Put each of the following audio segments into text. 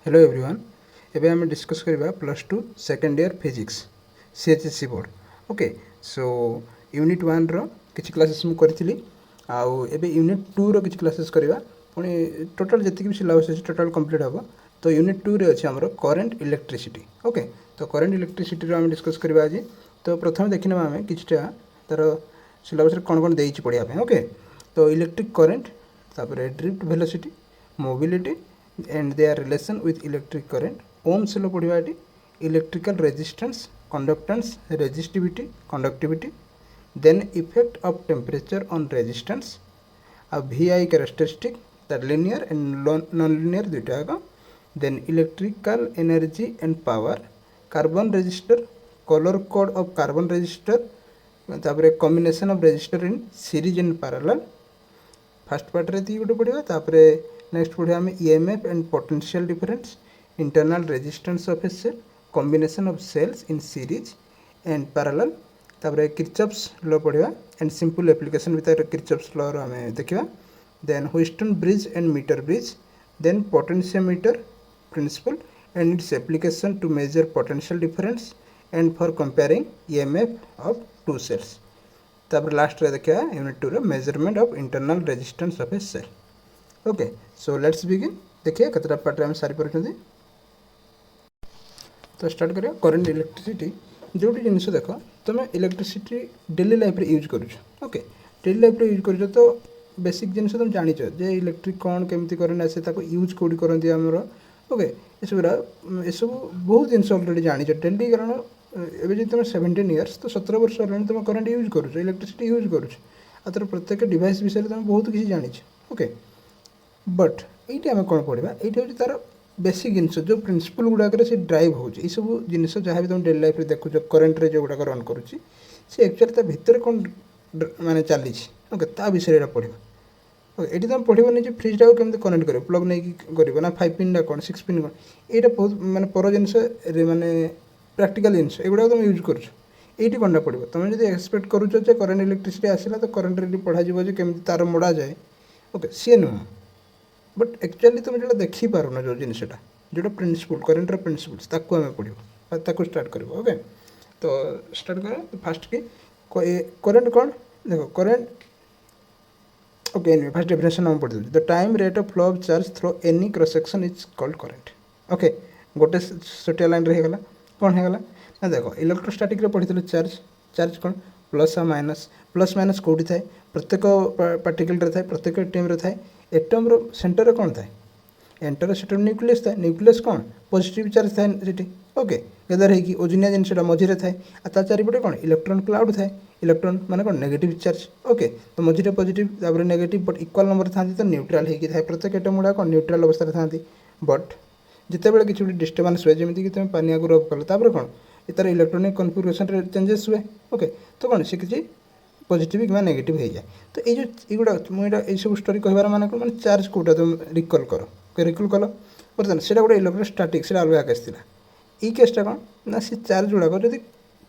Hello everyone एबे आम discuss करबा plus two second year physics CHSC board okay so unit 1 रो किछि क्लासेस मु करथिली आउ एबे यूनिट 2 रो किछि क्लासेस करबा पुनी टोटल जति कि सिलेबस अछि टोटल कंप्लीट हबो तो यूनिट 2 रे अछि हमरो करंट इलेक्ट्रिसिटी ओके तो करंट इलेक्ट्रिसिटी रो हम डिस्कस करबा आज तो प्रथम देखिना आमे किछटा तार सिलेबस रे कोन कोन देइछि पढिया पे ओके तो इलेक्ट्रिक करंट तापर drift velocity mobility and their relation with electric current ohms law पढ़िबा एटी electrical resistance conductance resistivity conductivity then effect of temperature on resistance vi characteristic that linear and non-linear दुटा का then electrical energy and power carbon resistor color code of carbon resistor तापर combination of resistor in series and parallel first part रे ती गोटे पढ़िबा तापर next पढ़िबा हम EMF and potential difference internal resistance of a cell combination of cells in series and parallel तापर Kirchhoff's law पढ़िबा and simple application with Kirchhoff's law रो हम देखिबा then Wheatstone bridge and metre bridge then potentiometer principle and its application to measure potential difference and for comparing EMF of two cells तापर last रे देखिया unit 2 रे measurement of internal resistance of a cell okay so let's begin देखिए कतरा part रे हम सारी परछन तो स्टार्ट करिया करंट इलेक्ट्रिसिटी जोटी जिनिस देखो तुम इलेक्ट्रिसिटी डेली लाइफ रे यूज करूछ ओके डेली लाइफ रे यूज करूछ तो बेसिक जिनिस तुम जानि छ जे इलेक्ट्रिक कोन केमती करंट आसे ताको यूज कोडी करंती हमरो ओके ए सब बहुत जिनिस ऑलरेडी जानि छ डेली कारण एवं जी तुम 17 इयर्स तो 17 वर्ष अलग तुम करंट यूज करुच इलेक्ट्रिसिटी यूज करुच आर प्रत्येक डिवाइस विषय तुम बहुत किसी जानी ओके बट ये आम कौन पढ़ा ये हूँ तार बेसिक जिन जो प्रिंसिपल गुड़ाक से ड्राइव हो सब जिन जहाँ भी तुम डेली लाइफ देखु करेन्ट रे जो गुड़ाक रन करुच्ची सी एक्चुअली भितर कौन माने चली ओके ता विषय पढ़ा ओके ये तुम पढ़नी फ्रिजटा को केमती कनेक्ट कर प्लग नहीं कर ना 5 पिन कौन 6 पिन कौन यहाँ बहुत माने पर जिनस माने प्राक्टिकल जिन एगुड़ा तुम यूज कर ये कौन पड़ो तुम जो एक्सपेक्ट करुच करेन्ट इलेक्ट्रिसिटी आसला तो करेन्ट रे पढ़ा केमी तार मोड़ा जाए ओके सी नुह बट एक्चुअली तुम जो देखिपार जो जिनटा जो प्रिंसिपल करेन्ट प्रिंसिपल्स ताकू आम पढ़ो ताकू स्टार्ट कर ओके तो स्टार्ट कर फास्ट कि करेन्ट कौन देखो करेन्ट ओके फास्ट डेफिनेशन हम पढ़ी the time rate of flow of charge through any cross section is called current okay गोटे छोटिया लाइन रहीगला कौन है ना देखो इलेक्ट्रोस्टैटिक पढ़ी चार्ज चार्ज कौन प्लस माइनस कौटी थाए प्रत्येक पार्टिकल थाए प्रत्येक एटम रे थाए एटम रो सेंटर रे कौन थाए एंटर सेटर न्यूक्लियस थाए न्यूक्लियस कौन पॉजिटिव चार्ज थाए सेठी ओके गदर है कि ओजनिया जिनसा मझे थाए आ चारिपटे कौन इलेक्ट्रॉन क्लाउड थाए इलेक्ट्रॉन माने कौन नेगेटिव चार्ज ओके तो मझे पॉजिटिव तापर नेगेटिव बट इक्वल नंबर था तो न्यूट्रल होगी थाए प्रत्येक एटम गुड़ा कौन न्यूट्रल अवस्था था बट जितेबाला किसी गोटे डिस्टर्बान्स हुए जमीन कि तुम पानी आगे रब कल तापर कौन तार इलेक्ट्रोनिक कन्फिगरेशन चेंजेस हुए ओके तो कौन सी किसी पॉजिटिव कि नेगेटिव हो जाए तो ये युवा मुझे सब स्टोरी कहबार माने कौन मैंने चार्ज कौटा तुम रिकल कर रिकल कल बर्तमान से गोटे इलेक्ट्रोस्टैटिक से अलग केस था ये केसटा कौन ना सी चार्ज गुड़ाक जब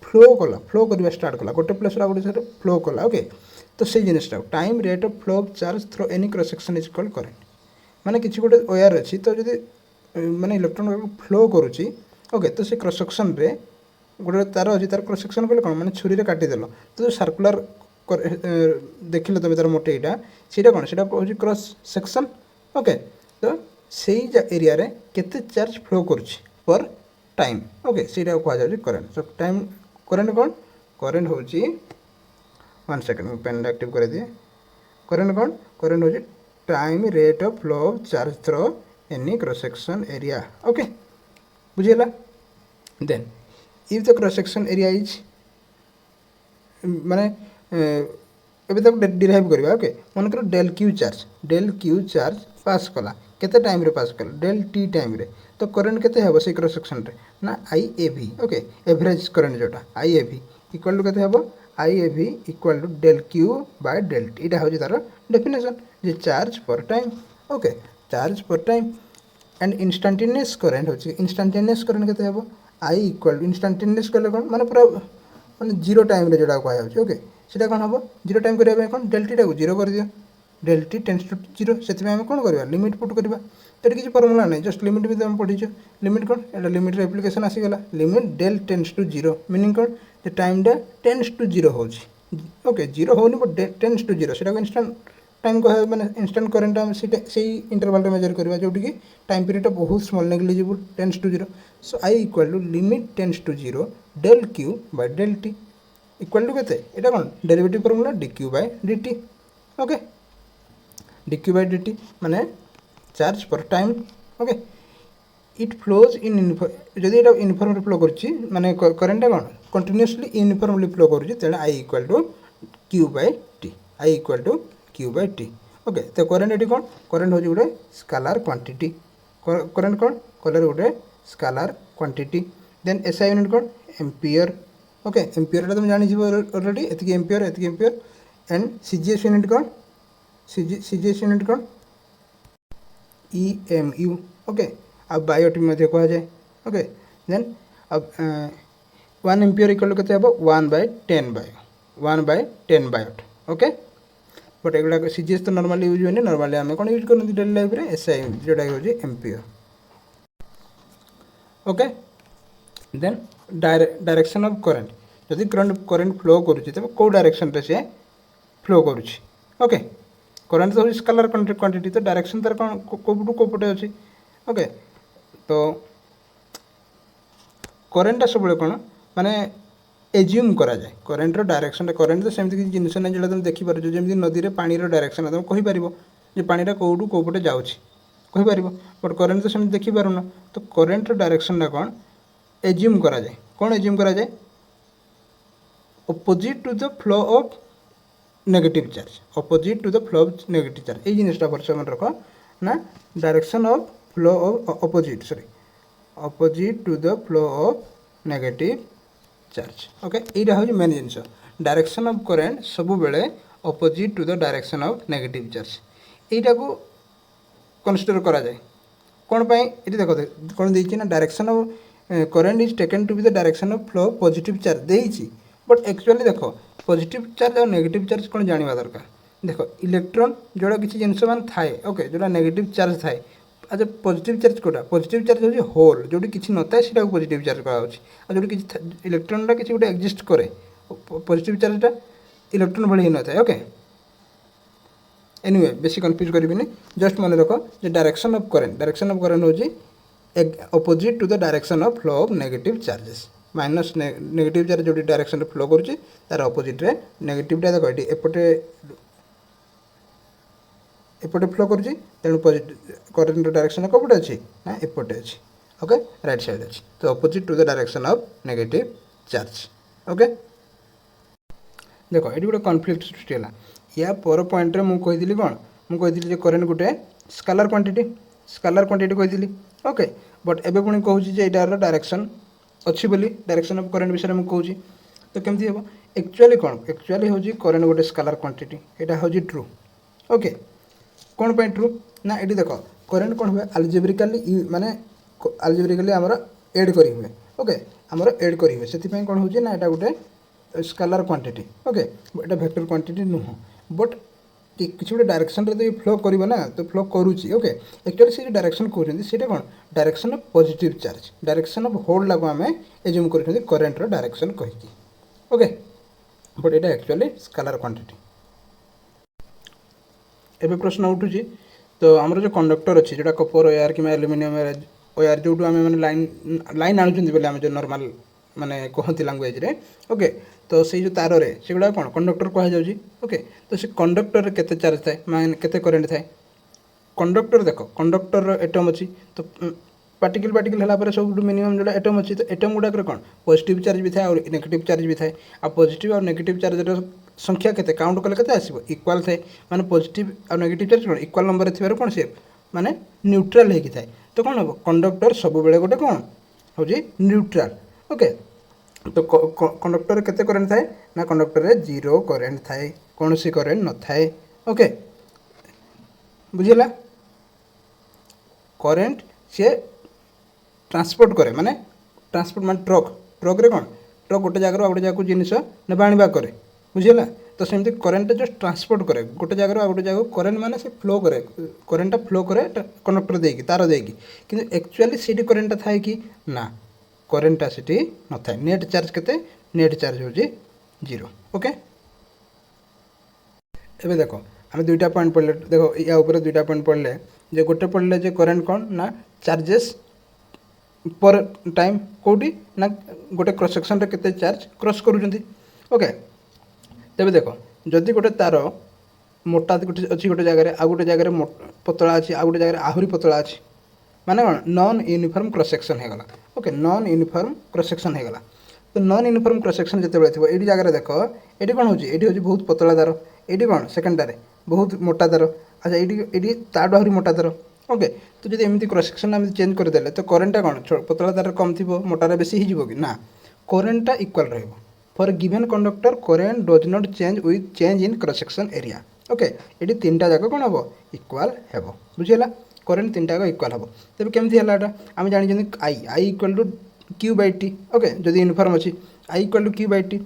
फ्लो करवा स्टार्ट कला गोटे प्लेस गोटे फ्लो कला ओके तो से जिनटा time rate of flow of charge through any cross section is called current माने किसी गोटे वायर अच्छी तो जब माने इलेक्ट्रॉन फ्लो करुच्ची ओके तो से क्रॉस सेक्शन रे गोटे तार अच्छी तार क्रॉस सेक्शन कले कौन मैंने छुरी काटिदेल तो जो सर्कुलर देखिल तुम तार मोटे यहाँ से कौन से क्रॉस सेक्शन ओके तो से एरिया रे केते चार्ज फ्लो करुच्ची पर टाइम ओके से कहुच्छे करेन्ट सो टाइम करेन्ट कौन करेन्ट हूँ 1 सेकेंड पेन एक्टिव कर दिए करेन्ट कौन करेन्ट हूँ time rate of flow of charge through any cross section area okay बुझीगला then if the cross section area is माने एबे तक डिराइव करबा ओके मन कर डेल क्यू चार्ज पास कला केते टाइम रे पास कला डेल टी टाइम रे तो करंट केते हेबो से क्रॉस सेक्शन रे ना I A V okay average current जोटा I A V equal to केते हेबो I A V equal to del Q by del T इटा हो तार डेफिनेशन जे charge per time okay charge per time and instantaneous current हो instantaneous current केते हेबो आई इक्वल टू इंस्टांटेनियस कले कोन माने पूरा माने जीरो टाइम रे जोटा कहया होची ओके सेटा कोन हबो जीरो टाइम करिया कोन डेल टी टा को जीरो कर दियो del T tends to zero से हम कौन करवा लिमिट पुट करवा ये किसी फर्मुला नहीं, जस्ट लिमिट भी तुम पढ़ी लिमिट कौन एटा लिमिट एप्लिकेशन आसीगला limit del tends to zero meaning कौन जे टाइमटा टेन्स टू जीरो हो ओके जीरो होनी बट टेन्स टू जीरो सेटा इंस्टांट टाइम कह मैंने इंस्टांट करेन्ट आम से इंटरवाल मेजर करवा जोटि कि टाइम पीरियड बहुत small negligible tends to zero so I equal to limit tends to zero del Q by del T equal to केते एटा कौन derivative formula D Q by D T okay D Q by D T माने charge per time okay it flows in जदि एटा uniformly flow करछि माने current कौन continuously uniformly flow करछि तेना I equal to Q by T I equal to Q by T okay तो current एटी कौन करेंट हो गोटे स्केलर क्वांटिटी करेंट कौन कलर गोटे scalar quantity then SI unit कौन एम्पियर ओके एम्पियर तुम जानी ऑलरेडी एतिकी एम्पियर एंड सीजीएस यूनिट कौन सीजीएस यूनिट कौन EMU ओके अब बायोट मध्य कह जाए ओके देन अब 1 एम्पियर इक्वल के 1/10 बायोट ओके बट एगुड़ा सीजीएस तो नॉर्मली यूज होनी नॉर्मली आम कौन यूज करते डेली लाइफ रे एसआई जोटा हूँ ampere okay then direction of current जदि करंट फ्लो करुच्ची तेज कौ डायरेक्शन रे से फ्लो करुच्ची ओके करंट तो स्केलर क्वांटिटी तो डायरेक्शन तार कौन कोपटू कोपटे अच्छी ओके तो करेन्टा सब कौन माने एज्यूम करा जाए करेन्टर डायरेक्शन करेन्ट तो सेमती किसी जिन ना जो तुम देखिपार जमी नदी में पानी डायरेक्शन तुम कहीपर जे पानीटा कौटू कौपटे जापर बट करेन्ट तो सेमती देखिपार न तो करेन्टर डायरेक्शन कौन एज्यूम करा जाए कौन एज्यूम करा जाए opposite to the flow of negative charge opposite to the flow of negative charge ये जिनटा भरसे मन रख ना direction of flow of opposite to the flow of negative charge okay यहाँ हूँ मेन जिनस डायरेक्शन ऑफ करेंट सब बेले opposite to the direction of negative charge यहीटा को कन्सिडर करा जाए कौन पाई ये देखो कौन देती ना direction of current is taken to be the direction of flow positive charge देती बट एक्चुअली देखो पॉजिटिव चार्ज और नेगेटिव चार्ज कौन जाना दरकार देखो इलेक्ट्रॉन जोड़ा किसी जिनस मान थाए ओके जोड़ा नेगेटिव चार्ज थाए अच्छा पॉजिटिव चार्ज कोटा पॉजिटिव चार्ज हो होल जो किसी न थाए से पॉजिटिव चार्ज करा जो किसी इलेक्ट्रॉनटा किसी गोटे एक्जिस्ट करे पॉजिटिव चार्जटा इलेक्ट्रॉन भली ही न थाए ओके एनीवे बेसी कन्फ्यूज करेंगे जस्ट मन रख डायरेक्शन ऑफ करेंट हो opposite to the direction of flow of negative charges minus negative charge जो डायरेक्शन फ्लो करुच्ची तार अपोजिट रे नेगेटिवटा देख ये एपटे एपटे फ्लो करुच्ची तेणु करेंट डायरेक्शन कपटे अच्छी ना एपटे अच्छी ओके राइट साइड अच्छी तो opposite to the direction of negative charge okay देखो ये गोटे कन्फ्लिक्ट सृष्टि है या पर पॉइंट रे मुझे कही कौन मुझे करेंट गोटे स्केलर क्वांटिटी कही ओके बट एबे पुणी कहूँ यार डायरेक्शन अच्छी बोली डायरेक्शन ऑफ करेंट विषय में कहूँ तो केमती हम एक्चुअली कौन एक्चुअली हूँ करेंट गोटे स्केलर क्वांटिटी यहाँ हूँ ट्रू ओके कौन पे ट्रू ना ये देख करेंट कौन हुए अल्जेब्रिकली माने अल्जेब्रिकली आमर एड करी हुए ओके आमर एड करी हुए से कौन हो ना यहाँ गोटे स्केलर क्वांटिटी ओके यहाँ वेक्टर क्वांटिटी नुह बट किसी गोटे डायरेक्शन रे तो फ्लो कर ना तो फ्लो करुच्ची ओके एक्चुअली से डायरेक्शन कहते हैं कौन direction of positive charge direction of hole लागू आम एज्यूम कर करेंटर डायरेक्शन कहीकि ओके बट यहाँ एक्चुअली स्केलर क्वांटिटी एबे प्रश्न उठुची तो आमर जो कंडक्टर अच्छी जोटा कपर वायर कि एल्युमिनियम वायर जो आम मैंने लाइन आणुचंदी बोले आम जो नॉर्मल माने कहती लैंग्वेज रे ओके तो से जो तार रे सेगुड़ा कौन कंडक्टर कह जाउची ओके तो से कंडक्टर रे केते चार्ज थाए माने केते करंट थाए कंडक्टर देखो कंडक्टर एटम अच्छी तो पार्टिकल है सब मिनिमम जो एटम अच्छी तो एटम गुड़ाक कौन पॉजिटिव चार्ज भी थाए और नेगेटिव चार्ज भी थाए आ पॉजिटिव और नेगेटिव चार्ज संख्या केते काउंट कले केते आसीबो इक्वल थाए माने पॉजिटिव और नेगेटिव चार्ज कौन इक्वल नंबर थिबार कौन से माने न्यूट्रल हेकी थाए तो कौन हम कंडक्टर सब बेले गोटे कौन हूँ न्यूट्रल ओके तो कंडक्टर केते करेंट थाए ना कंडक्टर रे जीरो करेंट थाए कौन सी करेंट न थाए ओके बुझिला करेंट से ट्रांसपोर्ट करे माने ट्रांसपोर्ट माने ट्रक रे कौन ट्रक गोटे जगह गोटे जगह जिनस ना आने करे बुझिला तो सेमती करेन्ट जस्ट ट्रांसपोर्ट करे गोटे जगह आ गोटे जगह करेन्ट माने से फ्लो करे करेन्टा फ्लो करे कंडक्टर देकी तार देकी किंतु एक्चुअली सीटी करेन्टा थाए कि ना करेन्टा सीटी न थाए नेट चार्ज केते नेट चार्ज होची 0 ओके। एबे देखो आम दुईटा पॉइंट पढ़ले देखो या ऊपर दुईटा पॉइंट पढ़ले जे गोटे पढ़ले जे करेन्ट कौन ना चार्जेस पर टाइम कौटी ना गोटे क्रॉस सेक्शन रे केते चार्ज क्रॉस करूछंती ओके। तेबे देखो जदि गोटे तार मोटा गोटे अच्छी गोटे जगह आ गोटे जगह पतला अच्छी आ गोटे जगह आहरी पतला अच्छी माने कौन नॉन यूनिफॉर्म क्रॉस सेक्शन हो गला okay non uniform cross section हो गला। तो नॉन यूनिफॉर्म क्रॉस सेक्शन जिते थो ये जगह देख ये कौन होची ये बहुत पतला तार ये कौन सेकेंडटारे बहुत मोटा तार अच्छा ये ताठू आहरी मोटा तार ओके। तो जब एमती क्रॉस सेक्शन आम चेंज करदे तो करेन्टा कौन पतला तार कम थी मोटार बेसी हो कि ना करेन्टा इक्वाल रहिबो for given conductor current does not change with change in cross section area okay. ये तीन टा जाक कौन हम इक्वाल हेबो बुझीगला करेन्ट तीन टाक इक्वाल हम तेज केमती है आम जानी I I equal to Q by T okay जदि यूनिफॉर्म अच्छी I equal to Q by T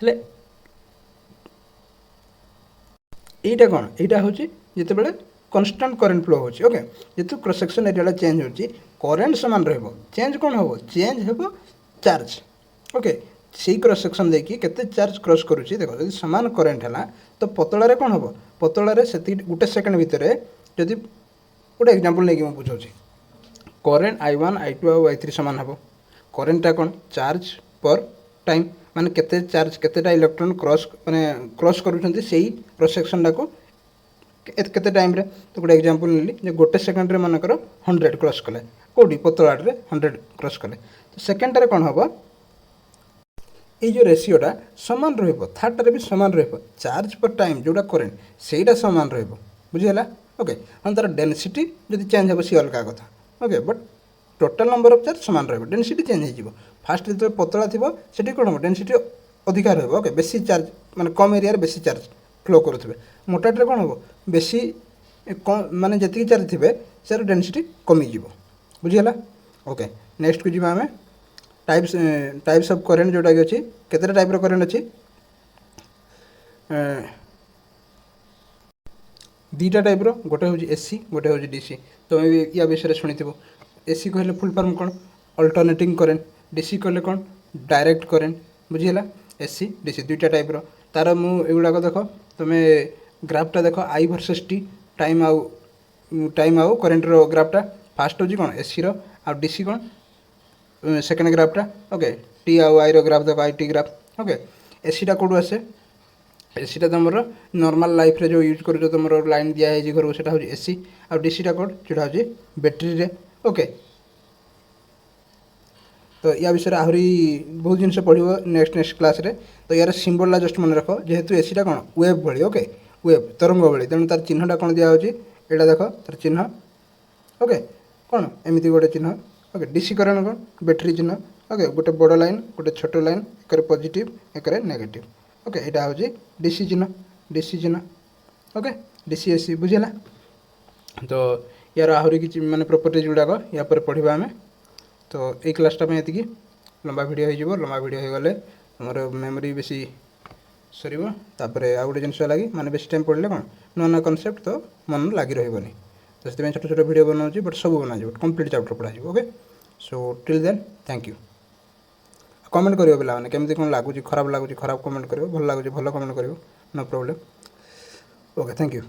हेले এইটা कौन এইটা হচ্ছে যেতবে কনস্টান্ট করেন্ট ফ্লো হচ্ছে ওকে যেহেতু ক্রস সেকশন এরিয়াটা চেঞ্জ হচ্ছে করেন্ট সমান রহব চেঞ্জ কোণ হব চেঞ্জ হব চার্জ ওকে সেই ক্রস সেকশন দেখি কেতে চার্জ ক্রস করুছি দেখো যদি সমান করেন্ট হলা তো পতলারে কোণ হব পতলারে সেতি গোটে সেকেন্ড ভিতরে যদি গোটে এক্সাম্পল নেকি মু বুঝাউছি करेन्ट I1 I2 और I3 सामान हम करेन्टा कौन चार्ज पर टाइम माने केते चार्ज केतेटा इलेक्ट्रॉन क्रॉस माने क्रॉस करूछंती सेही क्रॉस सेक्शन को केते टाइम रे तो गोटे एग्जांपल नेली जे गोटे सेकंड रे मानकर 100 क्रॉस कले कोडी पतला रे 100 क्रॉस कले तो सेकंड रे कोन हबो ये जो रेशियोटा समान रहइबो थर्ड रे भी समान रहइबो चार्ज पर टाइम जोटा करेन्ट सेटा समान रहइबो बुझियला ओके हम तार डेंसिटी जदी चेंज हबो सी अलगा कथा okay but total number of charge समान रहा डेंसिटी चेंज हो फास्ट जो पतला थी से कौन हम डेंसिटी अधिका रहा ओके बेसी चार्ज माने कम एरिया बेसी चार्ज फ्लो करुवे मोटाटे कौन हम बेसी कम माने जी चार्ज थे सर डेंसिटी कमिज बुझीगला ओके। नेक्स्ट को जी आम टाइप्स ऑफ करेंट जोटा कि अच्छी केते टाइप करेंट अच्छी दीटा टाइप गोटे हूँ एसी गोटे हूँ डीसी तुम भी या विषय शुणी एसी कहले फुल फॉर्म कौन अल्टरनेटिंग करेंट डीसी कहले कौन डायरेक्ट करेंट बुझीगला एसी डीसी दुईटा टाइप तार मुगुड़ाक देख तुम्हें ग्राफटा देख आई वर्सेस टी टाइम आउ करेन्ट ग्राफटा फास्ट हूँ कौन एसी रो डीसी कौन सेकेंड ग्राफटा ओके टी आउ आई ग्राफ देख आई टी ग्राफ ओके। एसीटा कौटू आसे एसीटा तुम नॉर्मल लाइफ रे जो यूज कर तुम लाइन दिखाई घर से हूँ एसी आ डीसीटा कौन जोटा हूँ बैटेरी रे ओके। तो या विषय आहरी बहुत जिन पढ़ो नेक्स्ट क्लास रे तो यार सिंबलटा जस्ट मन रख जेहेतु एसीटा कौन वेब भली ओके वेब तरंग भली तेणु तार चिन्हटा कौन दिया यहाँ देख तार चिन्ह ओके कौन एमती गोटे चिन्ह ओके। डीसी करेन्ट कौन बैटेरी चिन्ह ओके गोटे बड़ लाइन गोटे छोट लाइन एक पॉजिटिव एक नेगेटिव ओके यहाँ हूँ डीसी चिन्ह ओके डीसी एसी बुझेगा। तो यार आहरी कि माने प्रॉपर्टीज गुड़ाक या पर पढ़ा आम तो ये क्लासटा ये लंबा वीडियो हो लंबा वीडियो हो गले तुम मेमोरी बेसी सर तापर आउ गोटे जिन लगी माने बेसी टाइम पढ़ले कौन नुआ नुआ कनसेप्ट तो मन लगी रही तो से छोट छोट वीडियो बनाऊँ बट सब बना कंप्लीट चैप्टर पढ़ा okay. So till then thank you comment करियो पिला माने केमती कोन लागुची खराब कमेंट करियो भल लागुची भल कमेंट करियो no problem okay thank you.